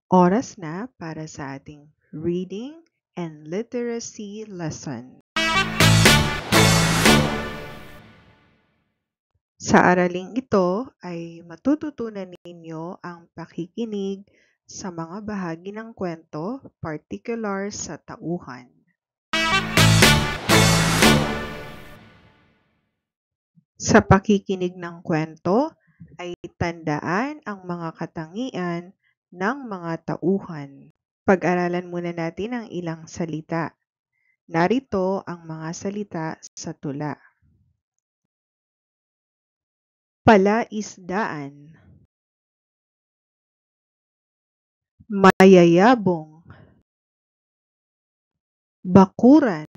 Oras na para sa ating reading and literacy lesson. Sa araling ito ay matututunan ninyo ang pakikinig sa mga bahagi ng kwento, particular sa tauhan. Sa pakikinig ng kwento ay tandaan ang mga katangian ng mga tauhan. Pag-aralan muna natin ang ilang salita. Narito ang mga salita sa tula. Palaisdaan, mayayabong, bakuran.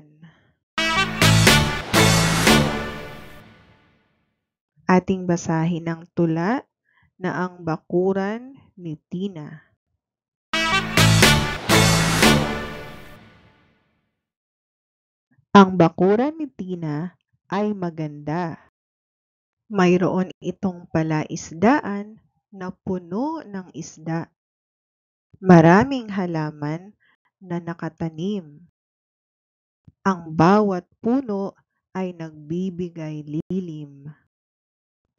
Ating basahin ang tula na ang bakuran ni Tina. Ang bakuran ni Tina ay maganda. Mayroon itong palaisdaan na puno ng isda. Maraming halaman na nakatanim. Ang bawat puno ay nagbibigay lilim.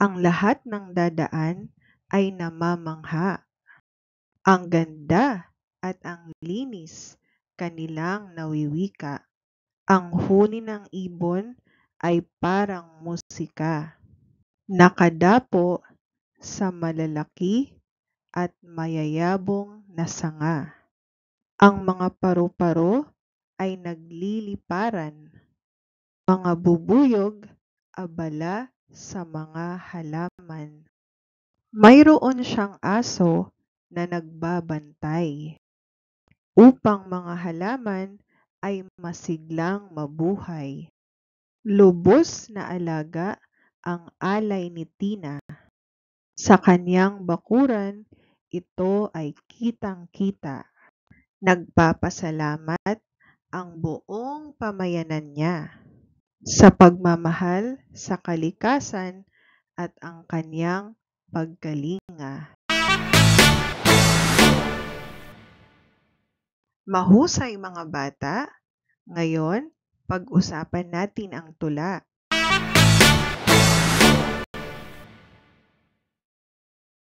Ang lahat ng dadaan ay namamangha. Ang ganda at ang linis kanilang nawiwika. Ang huni ng ibon ay parang musika. Nakadapo sa malalaki at mayayabong na sanga. Ang mga paru-paro ay nagliliparan. Mga bubuyog abala sa mga halaman. Mayroon siyang aso na nagbabantay upang mga halaman ay masiglang mabuhay. Lubos na alaga ang alay ni Tina. Sa kanyang bakuran, ito ay kitang-kita. Nagpapasalamat ang buong pamayanan niya sa pagmamahal sa kalikasan at ang kanyang pagkalinga. Mahusay mga bata, ngayon pag-usapan natin ang tula.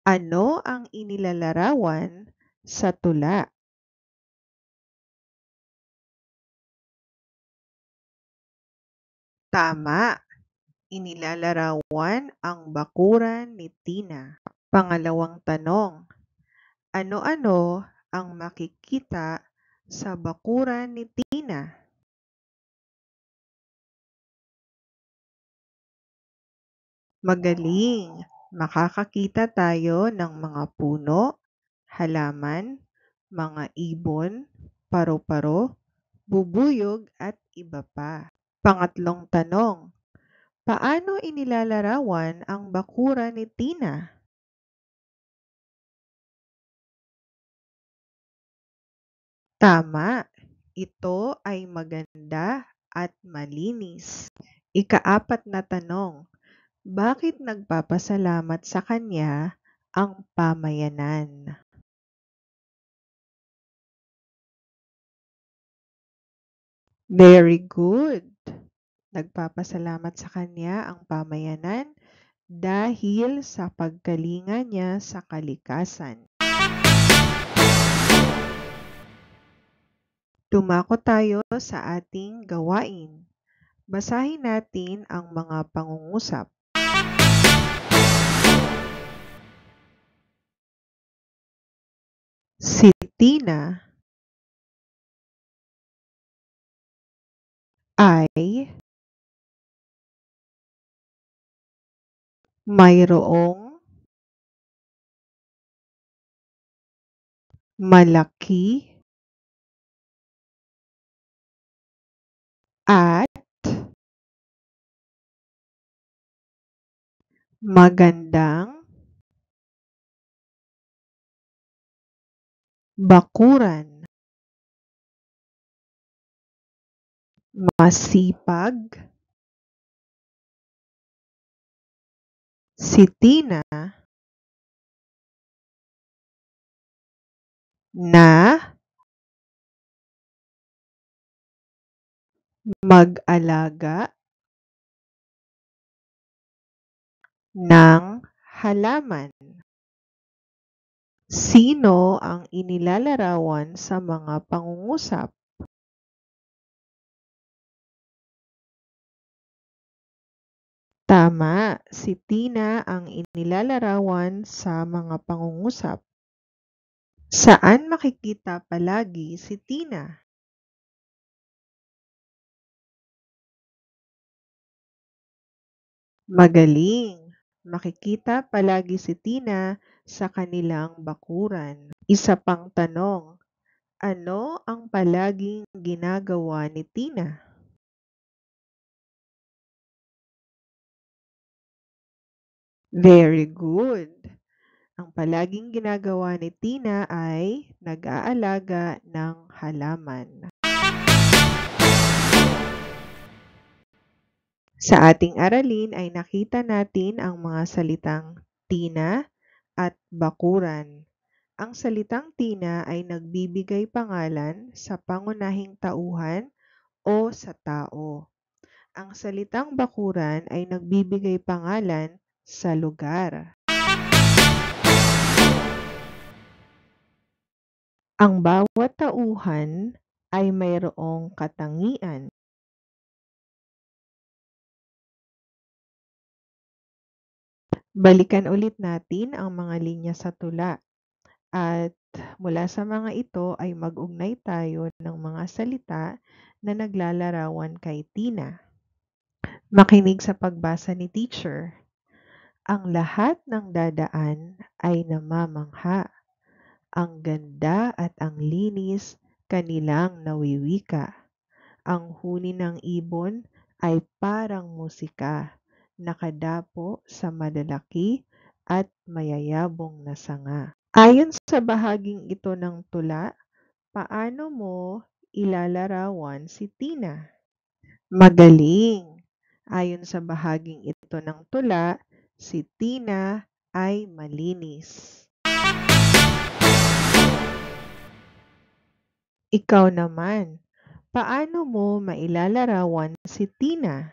Ano ang inilalarawan sa tula? Tama, inilalarawan ang bakuran ni Tina. Pangalawang tanong, ano-ano ang makikita sa bakuran ni Tina? Magaling! Makakakita tayo ng mga puno, halaman, mga ibon, paru-paro, bubuyog at iba pa. Pangatlong tanong, paano inilalarawan ang bakuran ni Tina? Tama, ito ay maganda at malinis. Ikaapat na tanong, bakit nagpapasalamat sa kanya ang pamayanan? Very good. Nagpapasalamat sa kanya ang pamayanan dahil sa pagkalinga niya sa kalikasan. Dumako tayo sa ating gawain. Basahin natin ang mga pangungusap. Si Tina ay mayroong malaki at magandang bakuran. Masipag si Tina na mag-alaga ng halaman. Sino ang inilalarawan sa mga pangungusap? Tama, si Tina ang inilalarawan sa mga pangungusap. Saan makikita palagi si Tina? Magaling! Makikita palagi si Tina sa kanilang bakuran. Isa pang tanong, ano ang palaging ginagawa ni Tina? Very good! Ang palaging ginagawa ni Tina ay nag-aalaga ng halaman. Sa ating aralin ay nakita natin ang mga salitang Tina at bakuran. Ang salitang Tina ay nagbibigay pangalan sa pangunahing tauhan o sa tao. Ang salitang bakuran ay nagbibigay pangalan sa lugar. Ang bawat tauhan ay mayroong katangian. Balikan ulit natin ang mga linya sa tula. At mula sa mga ito ay mag-ugnay tayo ng mga salita na naglalarawan kay Tina. Makinig sa pagbasa ni teacher. Ang lahat ng dadaan ay namamangha. Ang ganda at ang linis kanilang nawiwika. Ang huni ng ibon ay parang musika, nakadapo sa malalaki at mayayabong na sanga. Ayon sa bahaging ito ng tula, paano mo ilalarawan si Tina? Magaling! Ayon sa bahaging ito ng tula, si Tina ay malinis. Ikaw naman, paano mo mailalarawan si Tina?